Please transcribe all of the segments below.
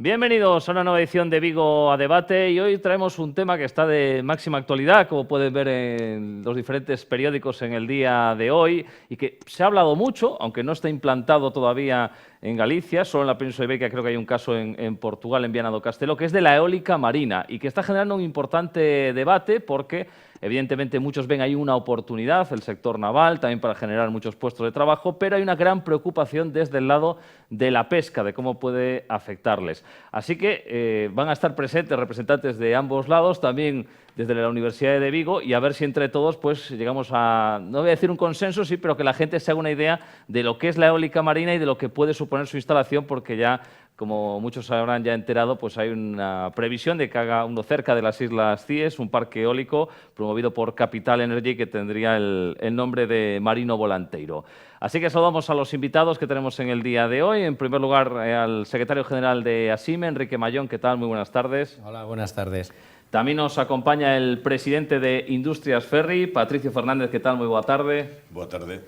Bienvenidos a una nueva edición de Vigo a Debate y hoy traemos un tema que está de máxima actualidad, como pueden ver en los diferentes periódicos en el día de hoy, y que se ha hablado mucho, aunque no está implantado todavía en Galicia, solo en la península ibérica creo que hay un caso en Portugal, en Viana do Castelo, que es de la eólica marina y que está generando un importante debate porque evidentemente muchos ven ahí una oportunidad, el sector naval, también para generar muchos puestos de trabajo, pero hay una gran preocupación desde el lado de la pesca, de cómo puede afectarles. Así que van a estar presentes representantes de ambos lados, también desde la Universidad de Vigo, y a ver si entre todos pues llegamos a, no voy a decir un consenso, sí, pero que la gente se haga una idea de lo que es la eólica marina y de lo que puede suponer su instalación, porque ya, como muchos habrán ya enterado, pues hay una previsión de que haga uno cerca de las Islas Cíes, un parque eólico promovido por Capital Energy que tendría el nombre de Marino Volanteiro. Así que saludamos a los invitados que tenemos en el día de hoy. En primer lugar, al secretario general de ASIME, Enrique Mayón. ¿Qué tal? Muy buenas tardes. Hola, buenas tardes. También nos acompaña el presidente de Industrias Ferri, Patricio Fernández. ¿Qué tal? Muy buena tarde. Buenas tardes.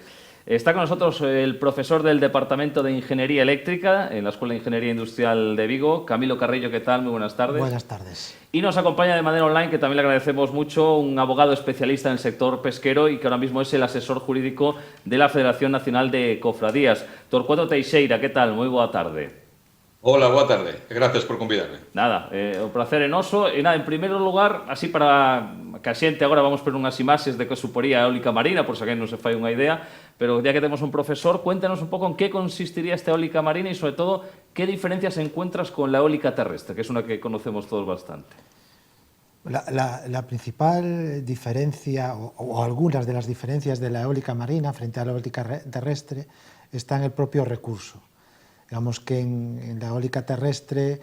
Está con nosotros el profesor del Departamento de Ingeniería Eléctrica en la Escuela de Ingeniería Industrial de Vigo, Camilo Carrillo. ¿Qué tal? Muy buenas tardes. Buenas tardes. Y nos acompaña de manera online, que también le agradecemos mucho, un abogado especialista en el sector pesquero y que ahora mismo es el asesor jurídico de la Federación Nacional de Cofradías. Torcuato Teixeira, ¿qué tal? Muy buena tarde. Hola, buena tarde. Gracias por convidarme. Nada, un placer enoso. E nada, en primeiro lugar, así para que a xente agora vamos ver unhas imaxes de que suporía a eólica marina, por si alguén non se fai unha idea, pero ya que temos un profesor, cuéntanos un pouco en que consistiría esta eólica marina e, sobre todo, que diferencias encuentras con la eólica terrestre, que es una que conocemos todos bastante. La principal diferencia, o algunas de las diferencias de la eólica marina frente a la eólica terrestre, está en el propio recurso. Digamos que en la eólica terrestre,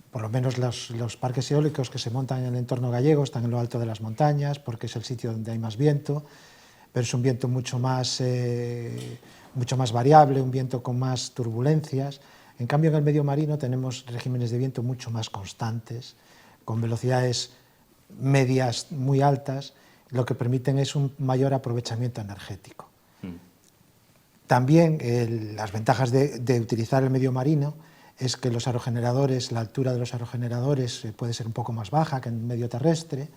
por lo menos los parques eólicos que se montan en el entorno gallego están en lo alto de las montañas, porque es el sitio donde hay más viento, pero es un viento mucho más variable, un viento con más turbulencias. En cambio, en el medio marino tenemos regímenes de viento mucho más constantes, con velocidades medias muy altas, lo que permiten es un mayor aprovechamiento energético. También las ventajas de utilizar el medio marino es que los aerogeneradores, la altura de los aerogeneradores puede ser un poco más baja que en el medio terrestre,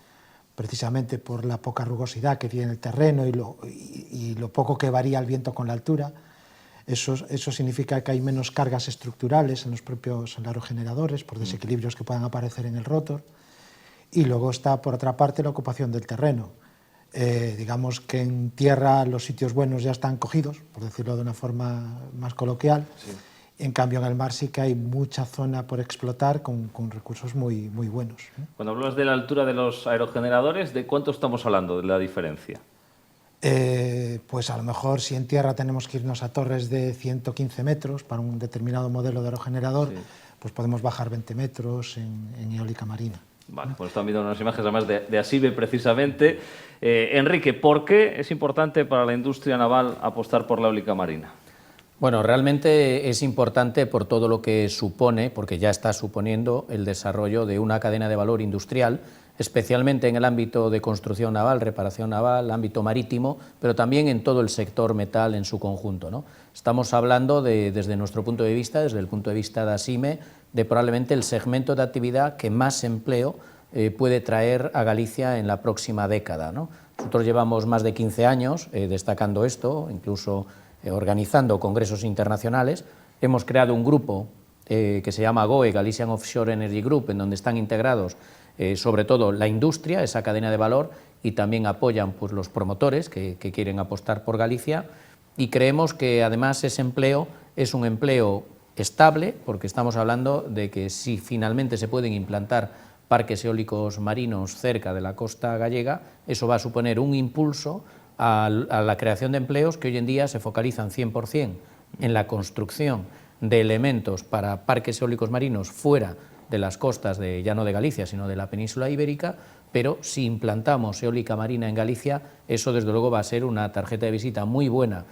precisamente por la poca rugosidad que tiene el terreno y lo poco que varía el viento con la altura. Eso significa que hay menos cargas estructurales en los propios aerogeneradores por desequilibrios que puedan aparecer en el rotor. Y luego está, por otra parte, la ocupación del terreno. Digamos que en tierra los sitios buenos ya están cogidos, por decirlo de una forma más coloquial. Sí. En cambio, en el mar sí que hay mucha zona por explotar con recursos muy buenos. Cuando hablas de la altura de los aerogeneradores, ¿de cuánto estamos hablando de la diferencia? Pues a lo mejor si en tierra tenemos que irnos a torres de 115 metros para un determinado modelo de aerogenerador, sí, pues podemos bajar 20 metros en eólica marina. Vale, pues están viendo unas imágenes además de ASIBE precisamente. Enrique, ¿por qué es importante para la industria naval apostar por la eólica marina? Bueno, realmente es importante por todo lo que supone, porque ya está suponiendo el desarrollo de una cadena de valor industrial, especialmente en el ámbito de construcción naval, reparación naval, ámbito marítimo, pero también en todo el sector metal en su conjunto, ¿no? Estamos hablando desde nuestro punto de vista, desde el punto de vista de ASIME, de probablemente el segmento de actividad que más empleo puede traer a Galicia en la próxima década, ¿no? Nosotros llevamos más de 15 años destacando esto, incluso organizando congresos internacionales. Hemos creado un grupo que se llama GOE, Galician Offshore Energy Group, en donde están integrados sobre todo la industria, esa cadena de valor, y también apoyan pues, los promotores que quieren apostar por Galicia, y creemos que además ese empleo es un empleo estable, porque estamos hablando de que si finalmente se pueden implantar parques eólicos marinos cerca de la costa gallega, eso va a suponer un impulso a la creación de empleos que hoy en día se focalizan 100% en la construcción de elementos para parques eólicos marinos fuera de las costas ya no de Galicia, sino de la península ibérica, pero si implantamos eólica marina en Galicia, eso desde luego va a ser una tarjeta de visita muy buena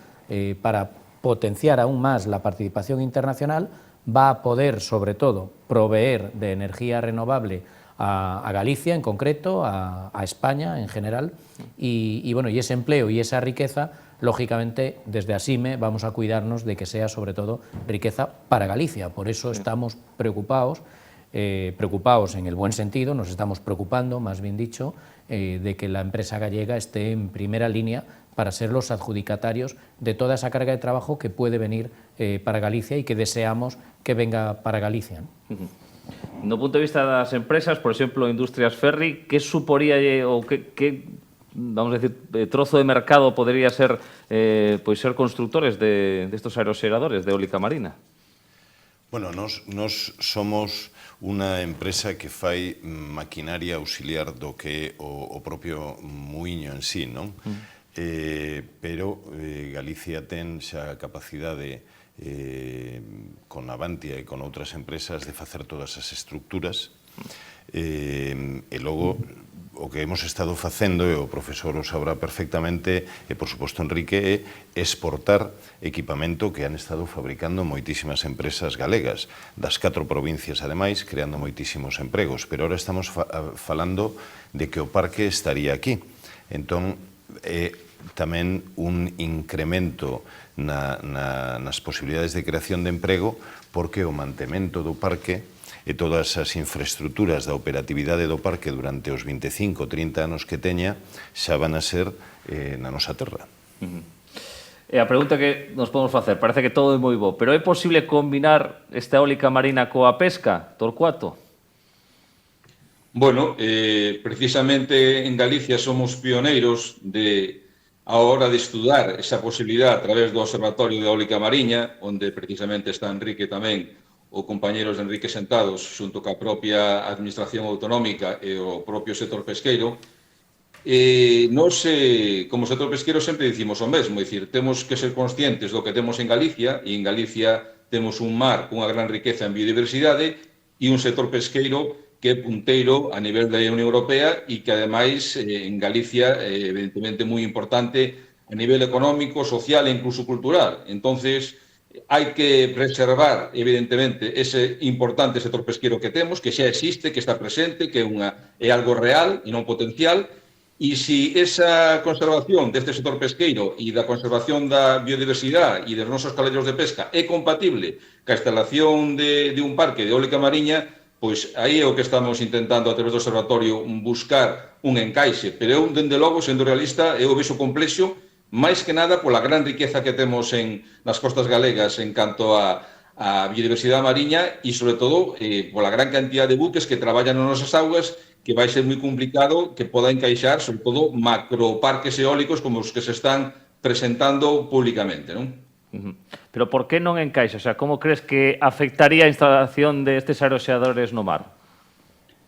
para potenciar aún más la participación internacional, va a poder, sobre todo, proveer de energía renovable a Galicia en concreto, a España en general, y ese empleo y esa riqueza lógicamente, desde Asime vamos a cuidarnos de que sea, sobre todo, riqueza para Galicia. Por eso estamos preocupados en el buen sentido, nos estamos preocupando, más bien dicho, de que la empresa gallega esté en primera línea para ser los adjudicatarios de toda esa carga de trabajo que puede venir para Galicia y que deseamos que venga para Galicia, ¿no? No punto de vista das empresas, por exemplo, Industrias Ferri, que suporía ou que vamos a decir, trozo de mercado podría ser pois ser constructores de estos aeroxeradores de eólica marina? Bueno, nos somos unha empresa que fai maquinaria auxiliar do que o propio muiño en sí, non? Pero Galicia ten xa a capacidade con Avantia e con outras empresas de facer todas as estructuras e logo o que hemos estado facendo, e o profesor o sabrá perfectamente, e por suposto Enrique, é exportar equipamento que han estado fabricando moitísimas empresas galegas, das 4 provincias ademais, creando moitísimos empregos, pero ahora estamos falando de que o parque estaría aquí. Entón, tamén un incremento nas posibilidades de creación de emprego, porque o mantemento do parque e todas as infraestructuras da operatividade do parque durante os 25 ou 30 anos que teña xa van a ser na nosa terra. E a pregunta que nos podemos facer, parece que todo é moi bo, pero é posible combinar esta eólica marina coa pesca, Torcuato? Bueno, precisamente en Galicia somos pioneiros a hora de estudar esa posibilidad a través do Observatorio de Eólica Mariña, onde precisamente está Enrique tamén, ou compañeros de Enrique sentados, xunto ca propia Administración Autonómica e o propio sector pesqueiro. Nos, como sector pesqueiro, sempre dicimos o mesmo, é dicir, temos que ser conscientes do que temos en Galicia, e en Galicia temos un mar cunha gran riqueza en biodiversidade e un sector pesqueiro que é punteiro a nivel da Unión Europea e que, ademais, en Galicia, evidentemente, moi importante a nivel económico, social e incluso cultural. Entonces, hai que preservar, evidentemente, ese importante sector pesqueiro que temos, que xa existe, que está presente, que é algo real e non potencial, e se esa conservación deste sector pesqueiro e da conservación da biodiversidade e dos nosos caleiros de pesca é compatible ca instalación de un parque de eólica mariña, pois aí é o que estamos intentando a través do observatorio buscar un encaixe, pero eu, dende logo, sendo realista, eu vexo complexo, máis que nada pola gran riqueza que temos nas costas galegas en canto a biodiversidade mariña e, sobre todo, pola gran cantidad de buques que traballan nas nosas augas, que vai ser moi complicado que poda encaixar, sobre todo, macroparques eólicos como os que se están presentando públicamente, non? Pero por que non encaixa? O sea, como crees que afectaría a instalación destes aeroxeadores no mar?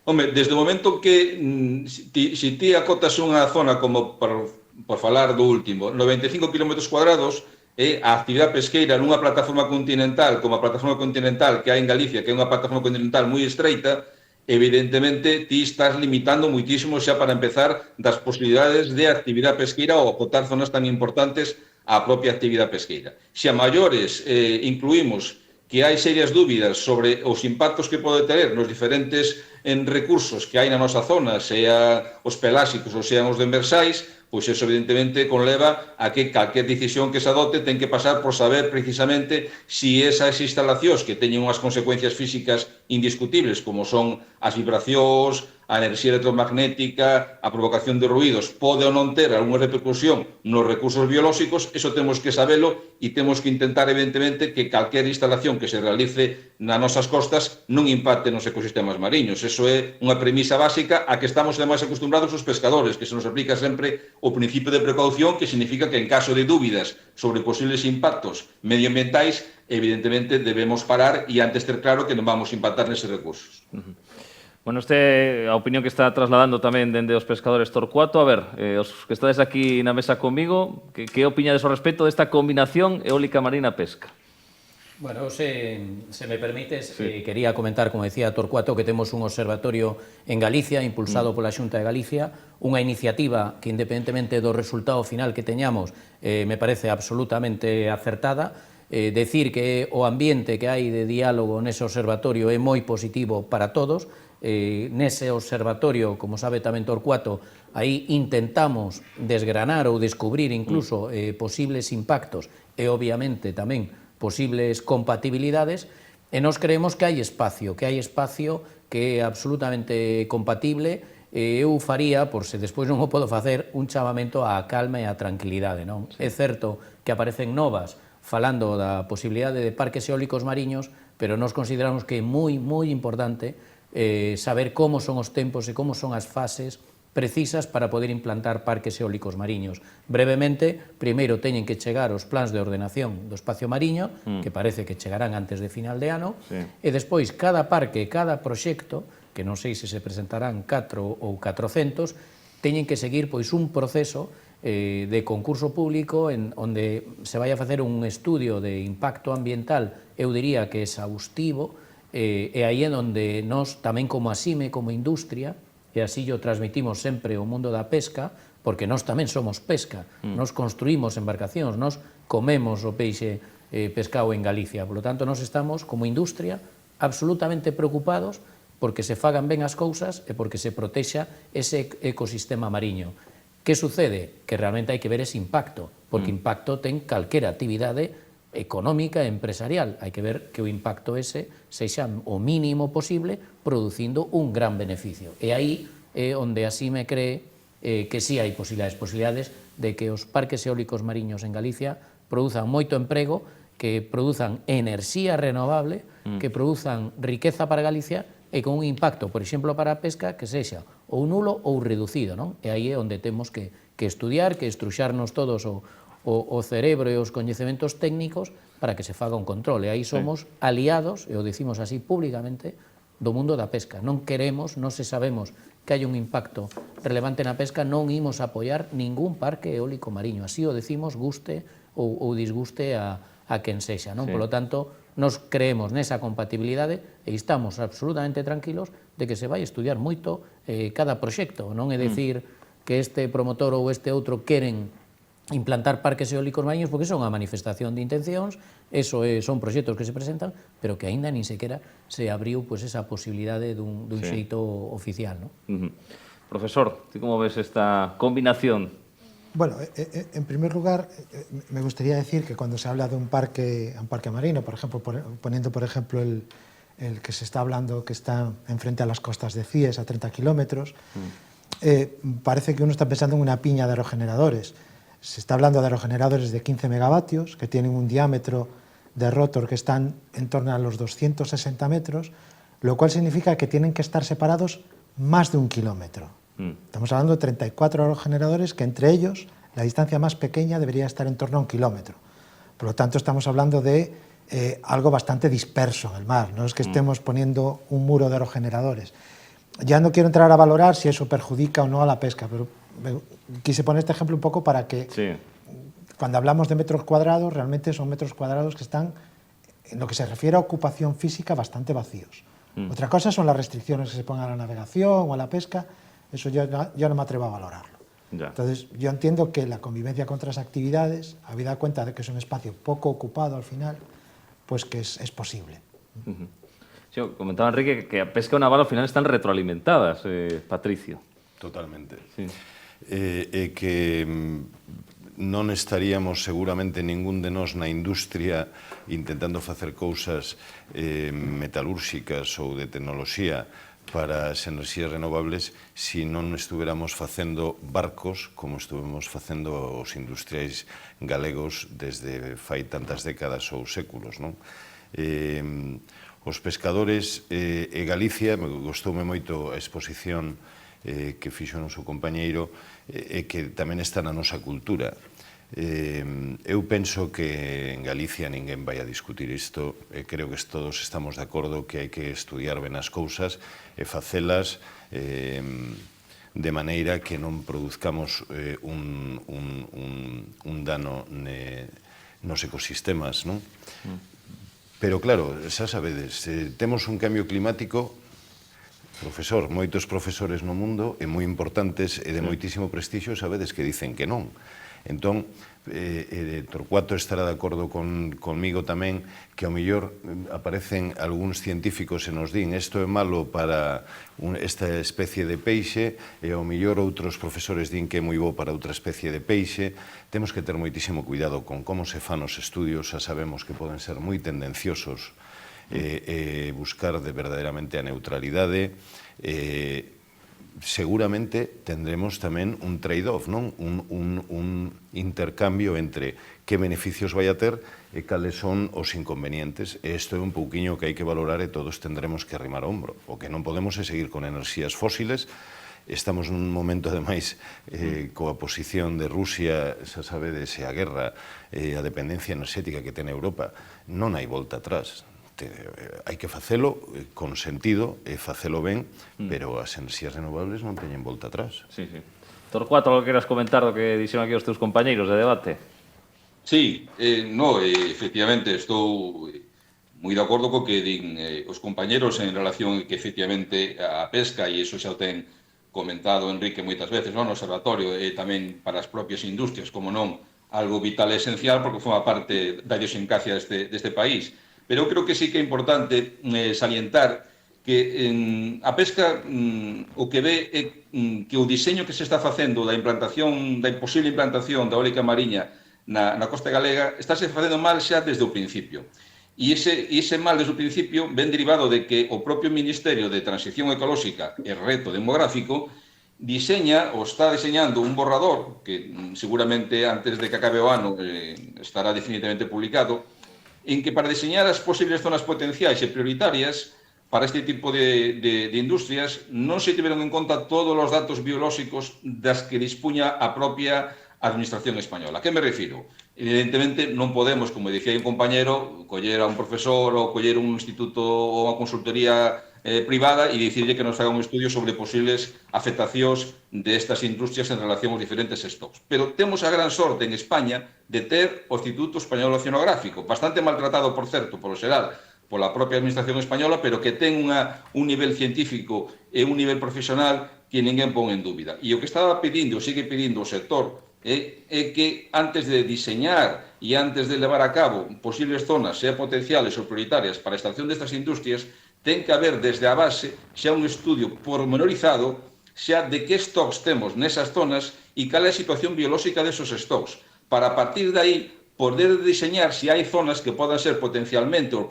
Home, desde o momento que se ti acotas unha zona como, por falar do último, 95 km cuadrados, a actividade pesqueira nunha plataforma continental como a plataforma continental que hai en Galicia, que é unha plataforma continental moi estreita, evidentemente ti estás limitando moitísimo xa para empezar das posibilidades de actividade pesqueira ou acotar zonas tan importantes a propia actividade pesqueira. Se a maiores incluímos que hai serias dúbidas sobre os impactos que pode ter nos diferentes recursos que hai na nosa zona, sea os peláxicos ou sean os demersais, pois eso evidentemente conleva a que calquer decisión que se adote ten que pasar por saber precisamente si esas instalacións que teñen unhas consecuencias físicas indiscutibles, como son as vibracións, a enerxía electromagnética, a provocación de ruídos, pode ou non ter algunha repercusión nos recursos biolóxicos, eso temos que sabelo e temos que intentar, evidentemente, que calquer instalación que se realice nas nosas costas non impacte nos ecosistemas mariños. Eso é unha premisa básica a que estamos, ademais, acostumbrados os pescadores, que se nos aplica sempre o principio de precaución, que significa que en caso de dúbidas sobre posibles impactos medioambientais, evidentemente debemos parar e antes ter claro que non vamos a impactar neses recursos. Bueno, a opinión que está trasladando tamén dende os pescadores Torcuato. A ver, os que estades aquí na mesa comigo, que opiñades ao respecto desta combinación eólica marina-pesca? Bueno, se me permites, quería comentar, como decía Torcuato, que temos un observatorio en Galicia, impulsado pola Xunta de Galicia, unha iniciativa que, independentemente do resultado final que teñamos, me parece absolutamente acertada. decir que o ambiente que hai de diálogo nese observatorio é moi positivo para todos. Nese observatorio, como sabe tamén Torcuato, aí intentamos desgranar ou descubrir incluso posibles impactos e obviamente tamén posibles compatibilidades, e nos creemos que hai espacio que é absolutamente compatible. Eu faría, por se despois non o podo facer, un chamamento á calma e á tranquilidade, non? É certo que aparecen novas falando da posibilidade de parques eólicos mariños, pero nós consideramos que é moi importante saber como son os tempos e como son as fases precisas para poder implantar parques eólicos mariños. Brevemente, primeiro teñen que chegar os plans de ordenación do espacio mariño, que parece que chegarán antes de final de ano, e despois cada parque, cada proxecto, que non sei se presentarán 4 ou 400, teñen que seguir pois un proceso de concurso público onde se vai a facer un estudio de impacto ambiental, eu diría que exhaustivo, e aí é onde nós tamén como ASIME, como industria, e así yo transmitimos sempre o mundo da pesca, porque nós tamén somos pesca, nós construímos embarcacións, nós comemos o peixe pescado en Galicia, por lo tanto nós estamos como industria absolutamente preocupados porque se fagan ben as cousas e porque se protexa ese ecosistema mariño. Que sucede? Que realmente hai que ver ese impacto, porque impacto ten calquera actividade económica e empresarial. Hai que ver que o impacto ese sexa o mínimo posible, producindo un gran beneficio. E aí é onde así me cree que sí hai posibilidades de que os parques eólicos mariños en Galicia produzan moito emprego, que produzan enerxía renovable, que produzan riqueza para Galicia e con un impacto, por exemplo, para a pesca, que sexa ou nulo ou reducido, non? E aí é onde temos que estudiar, que estruxarnos todos o cerebro e os coñecementos técnicos para que se faga un control. E aí somos aliados, e o decimos así públicamente, do mundo da pesca. Non queremos, non se sabemos que hai un impacto relevante na pesca, non imos apoiar ningún parque eólico mariño. Así o decimos, guste ou disguste a quen sexa, non? Por lo tanto, nos creemos nesa compatibilidade e estamos absolutamente tranquilos de que se vai estudiar moito cada proxecto. Non é dicir que este promotor ou este outro queren implantar parques eólicos mariños porque son unha manifestación de intencións, eso son proxectos que se presentan, pero que aínda nin sequera se abriu esa posibilidade dun xeito oficial, non? Profesor, ¿tú cómo ves esta combinación? Bueno, en primer lugar, me gustaría decir que cuando se habla de un parque marino, por ejemplo, poniendo por ejemplo el que se está hablando, que está enfrente a las costas de Cíes, a 30 kilómetros, parece que uno está pensando en una piña de aerogeneradores. Se está hablando de aerogeneradores de 15 megavatios, que tienen un diámetro de rotor que están en torno a los 260 metros, lo cual significa que tienen que estar separados más de 1 kilómetro. Estamos hablando de 34 aerogeneradores que entre ellos la distancia más pequeña debería estar en torno a 1 kilómetro. Por lo tanto, estamos hablando de algo bastante disperso en el mar, no es que estemos poniendo un muro de aerogeneradores. Ya no quiero entrar a valorar si eso perjudica o no a la pesca, pero quise poner este ejemplo un poco para que cuando hablamos de metros cuadrados, realmente son metros cuadrados que están, en lo que se refiere a ocupación física, bastante vacíos. Otra cosa son las restricciones que se pongan a la navegación o a la pesca, eso yo no me atrevo a valorarlo. Entonces, yo entiendo que la convivencia con otras actividades, habida cuenta de que es un espacio poco ocupado al final, pues que es posible. Sí, comentaba Enrique que a pesca e o naval ao final están retroalimentadas, Patricio. Totalmente. Sí. Que non estaríamos seguramente ningún de nós na industria intentando facer cousas metalúrxicas ou de tecnoloxía para as enerxías renovables se non estuveramos facendo barcos como estuvemos facendo os industriais galegos desde fai tantas décadas ou séculos, non? Os pescadores e Galicia, gostoume moito a exposición que fixo o noso compañeiro e que tamén está na nosa cultura. Eu penso que en Galicia ninguén vai a discutir isto e creo que todos estamos de acordo que hai que estudiar ben as cousas e facelas de maneira que non produzcamos un dano nos ecosistemas, non? Pero claro, xa sabedes, temos un cambio climático, profesor, moitos profesores no mundo e moi importantes e de moitísimo prestixio sabedes que dicen que non. Entón, Torcuato estará de acordo conmigo tamén que ao mellor aparecen algúns científicos e nos din isto é malo para esta especie de peixe e ao mellor outros profesores din que é moi bo para outra especie de peixe. Temos que ter moitísimo cuidado con como se fan os estudios, xa sabemos que poden ser moi tendenciosos e buscar de verdadeiramente a neutralidade. Seguramente tendremos tamén un trade-off, non? Un intercambio entre que beneficios vai a ter e cales son os inconvenientes. E isto é un pouquiño que hai que valorar e todos tendremos que arrimar o hombro. O que non podemos é seguir con enerxías fósiles. Estamos nun momento, ademais, coa posición de Rusia, xa sabedes, a guerra, a dependencia enerxética que ten Europa, non hai volta atrás. Hai que facelo con sentido e facelo ben, pero as enerxías renovables non teñen volta atrás. Sí, sí. Torcuato, algo que queras comentar do que dixeron aquí os teus compañeiros de debate? Sí, efectivamente, estou moi de acordo co que din os compañeros en relación que efectivamente a pesca, e iso xa o ten comentado Enrique moitas veces no observatorio, e tamén para as propias industrias, como non, algo vital e esencial porque forma parte da idiosincrasia deste país. Pero eu creo que sí que é importante salientar que a pesca o que ve é que o diseño que se está facendo da implantación, da posible implantación da eólica mariña na costa galega, estáse facendo mal xa desde o principio. E ese mal desde o principio ven derivado de que o propio Ministerio de Transición Ecolóxica e Reto Demográfico diseña ou está diseñando un borrador que seguramente antes de que acabe o ano estará definitivamente publicado, en que para diseñar as posibles zonas potenciais e prioritarias para este tipo de industrias non se tiveron en conta todos os datos biolóxicos das que dispuña a propia Administración española. A que me refiro? Evidentemente non podemos, como dicía un compañero, coller a un profesor ou coller un instituto ou unha consultoría privada e dicirlle que nos faga un estudio sobre posibles afectacións destas industrias en relación aos diferentes stocks. Pero temos a gran sorte en España de ter o Instituto Español Oceanográfico, bastante maltratado, por certo, polo xeral, pola propia Administración española, pero que ten un nivel científico e un nivel profesional que ninguén pon en dúbida. E o que estaba pedindo, sigue pedindo o sector, é que antes de diseñar e antes de levar a cabo posibles zonas, sea potenciales ou prioritarias para a extracción destas industrias, ten que haber desde a base xa un estudio pormenorizado xa de que stocks temos nesas zonas e cal é a situación biolóxica desos stocks, para a partir de aí poder diseñar se hai zonas que podan ser potencialmente ou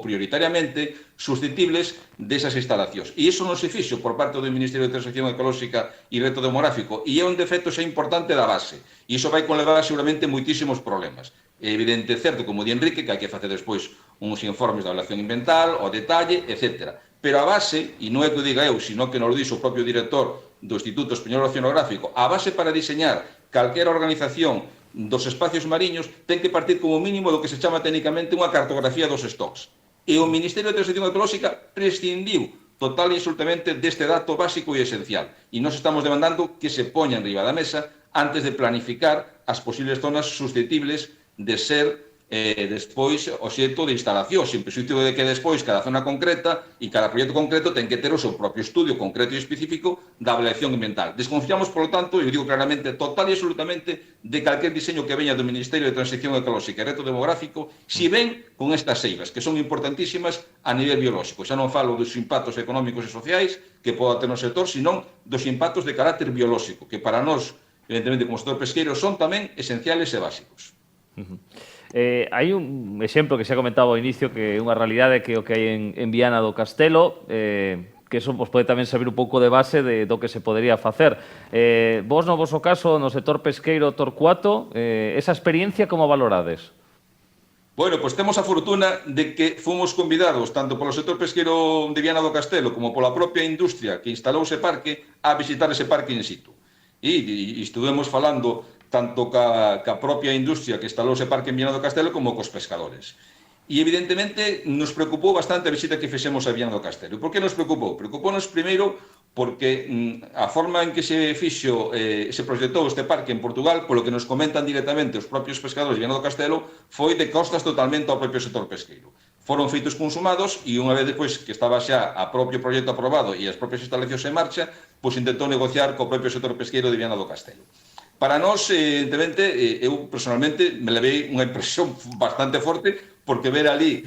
prioritariamente susceptibles desas instalacións. E iso non se fixo por parte do Ministerio de Transición Ecolóxica e Reto Demográfico, e é un defecto xa importante da base, e iso vai conlevar seguramente moitísimos problemas. É evidente, certo, como di Enrique, que hai que facer despois uns informes de evaluación ambiental, o detalle, etc. Pero a base, e non é que o diga eu, sino que nos lo dixo o propio director do Instituto Español Oceanográfico, a base para diseñar calquera organización dos espacios mariños ten que partir como mínimo do que se chama técnicamente unha cartografía dos stocks. E o Ministerio de Transición Ecolóxica prescindiu total e absolutamente deste dato básico e esencial. E nós estamos demandando que se poña en riba da mesa antes de planificar as posibles zonas susceptibles de ser despois obxecto de instalación, sin prexuízo de que despois cada zona concreta e cada proxecto concreto ten que ter o seu propio estudio concreto e específico da avaliación ambiental. Desconfiamos, por lo tanto, e o digo claramente, total e absolutamente de calquer diseño que veña do Ministerio de Transición Ecolóxica e Reto Demográfico, si ven con estas eivas, que son importantísimas a nivel biolóxico. Xa non falo dos impactos económicos e sociais que poda ter no sector, senón dos impactos de carácter biolóxico, que para nós, evidentemente, como sector pesqueiro, son tamén esenciales e básicos. Hai un exemplo que se ha comentado ao inicio que é unha realidade que é o que hai en Viana do Castelo, que eso pode tamén servir un pouco de base do que se podería facer. Vos, no voso caso, no sector pesqueiro Torcuato, esa experiencia como valorades? Bueno, pois temos a fortuna de que fomos convidados, tanto polo sector pesqueiro de Viana do Castelo como pola propia industria que instalou ese parque, a visitar ese parque in situ. E estuvemos falando tanto ca propia industria que instalou ese parque en Viana do Castelo como cos pescadores. E, evidentemente, nos preocupou bastante a visita que fixemos a Viana do Castelo. E por que nos preocupou? Preocupounos, primeiro, porque a forma en que se fixo, se proxectou este parque en Portugal, polo que nos comentan directamente os propios pescadores de Viana do Castelo, foi de costas totalmente ao propio sector pesqueiro. Foron feitos consumados e unha vez depois que estaba xa a propio proxecto aprobado e as propias instalacións en marcha, pois intentou negociar co propio sector pesqueiro de Viana do Castelo. Para nós, evidentemente, eu personalmente me levei unha impresión bastante forte, porque ver ali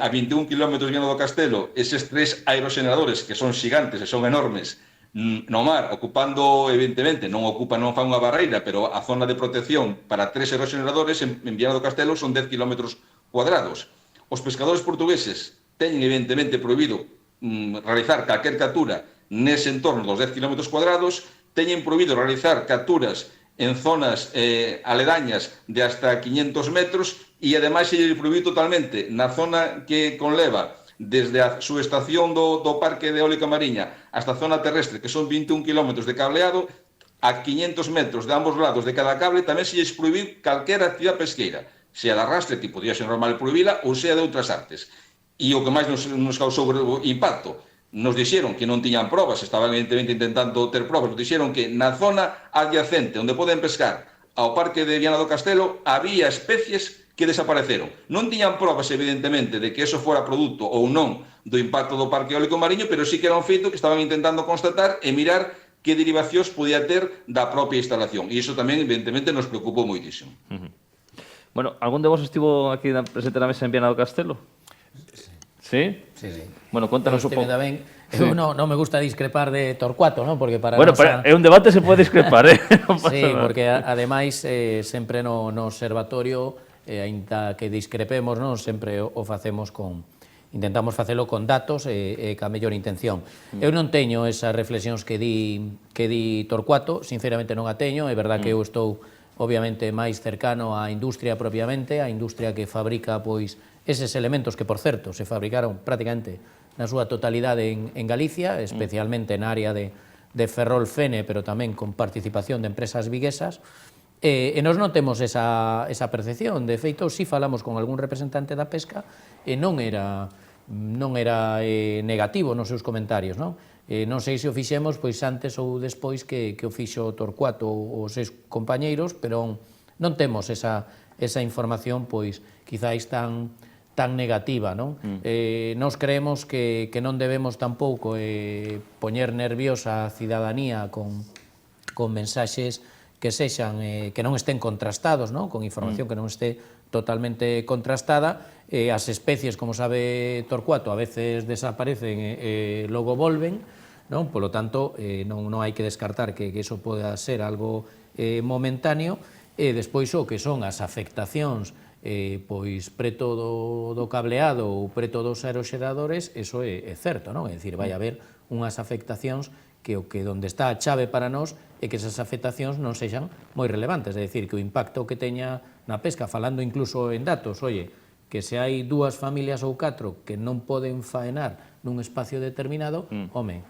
a 21 km de Viana do Castelo eses 3 aeroxeneradores que son xigantes e son enormes no mar, ocupando, evidentemente, non fan unha barreira, pero a zona de protección para 3 aeroxeneradores en Viana do Castelo son 10 km cuadrados. Os pescadores portugueses teñen, evidentemente, prohibido realizar calquer captura nese entorno dos 10 km cuadrados, teñen prohibido realizar capturas en zonas aledañas de hasta 500 metros e, ademais, se lle prohibido totalmente na zona que conleva desde a subestación do Parque de Eólica Mariña hasta a zona terrestre, que son 21 km de cableado, a 500 metros de ambos lados de cada cable tamén se lles prohibir calquera actividade pesqueira, sea de arrastre, que podría ser normal prohibila, ou sea de outras artes. E o que máis nos causou impacto, nos dixeron que non tiñan probas, estaban evidentemente intentando ter probas, nos dixeron que na zona adyacente onde poden pescar ao Parque de Viana do Castelo había especies que desapareceron. Non tiñan probas, evidentemente, de que eso fora produto ou non do impacto do Parque Eólico Mariño, pero sí que era un feito que estaban intentando constatar e mirar que derivacións podía ter da propia instalación. E iso tamén, evidentemente, nos preocupou moitísimo. Bueno, algún de vos estivo aquí presente na mesa en Viana do Castelo? Sí? Sí, sí. Bueno, contanos un pouco. Sí. Non me gusta discrepar de Torcuato, ¿no? Porque para bueno, pero é un debate se pode discrepar, non pasa sí, nada. porque ademais sempre no observatorio, aínda que discrepemos, non sempre o facemos intentamos facelo con datos e ca mellor intención. Eu non teño esas reflexións que di Torcuato, sinceramente non a teño, é verdad que eu estou obviamente máis cercano á industria propiamente, á industria que fabrica pois eses elementos que, por certo, se fabricaron prácticamente na súa totalidade en Galicia, especialmente na área de Ferrol Fene, pero tamén con participación de empresas viguesas, e nós non temos esa percepción. De feito, si falamos con algún representante da pesca e non era negativo nos seus comentarios, non? Non sei se o fixemos pois antes ou despois que o fixo Torcuato ou os seus compañeiros, pero non temos esa información pois quizáis tan negativa, non? Nos creemos que non debemos tampouco poñer nerviosa a cidadanía con mensaxes que sexan que non estén contrastados, non? Con información que non este totalmente contrastada. As especies, como sabe Torcuato, a veces desaparecen e logo volven, non? Polo tanto, non hai que descartar que iso poda ser algo momentáneo, e despois o que son as afectacións pois preto do cableado ou preto dos aeroxeradores, eso é certo, non? É dicir, vai haber unhas afectacións que onde está a chave para nós é que esas afectacións non sexan moi relevantes, é dicir, que o impacto que teña na pesca, falando incluso en datos, que se hai 2 familias ou 4 que non poden faenar nun espacio determinado,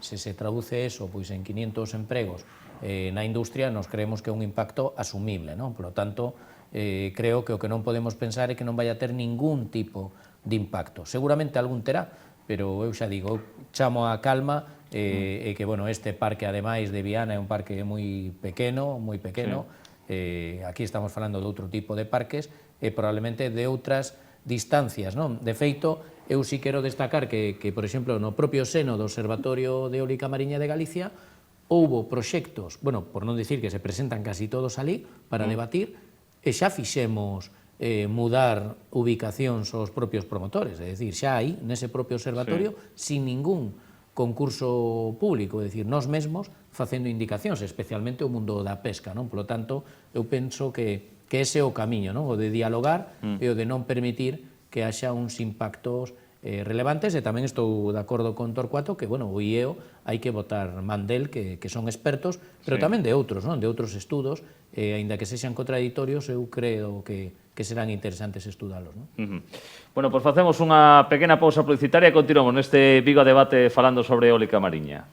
se se traduce eso pois en 500 empregos na industria, nos creemos que é un impacto asumible, non? Por lo tanto, creo que o que non podemos pensar é que non vai a ter ningún tipo de impacto. Seguramente algún terá, pero eu xa digo, chamo a calma e que, bueno, este parque, ademais de Viana, é un parque moi pequeno, aquí estamos falando de outro tipo de parques e probablemente de outras distancias, non? De feito, eu si quero destacar que, por exemplo, no propio seno do Observatorio de Eólica Mariña de Galicia houbo proxectos, bueno, por non dicir que se presentan casi todos ali para debatir, e xa fixemos mudar ubicacións aos propios promotores, é dicir, xa hai nese propio observatorio sin ningún concurso público, é dicir, nós mesmos facendo indicacións, especialmente o mundo da pesca, non? Por lo tanto, eu penso que ese é o camiño, non? O de dialogar e o de non permitir que haxa uns impactos relevantes, e tamén estou de acordo con Torcuato que, bueno, o IEO hai que botar man del, que son expertos, pero tamén de outros, non? De outros estudos, aínda que sexan contraditorios, eu creo que serán interesantes estudalos, non? Bueno, pois facemos unha pequena pausa publicitaria e continuamos neste Vigo a Debate falando sobre eólica mariña.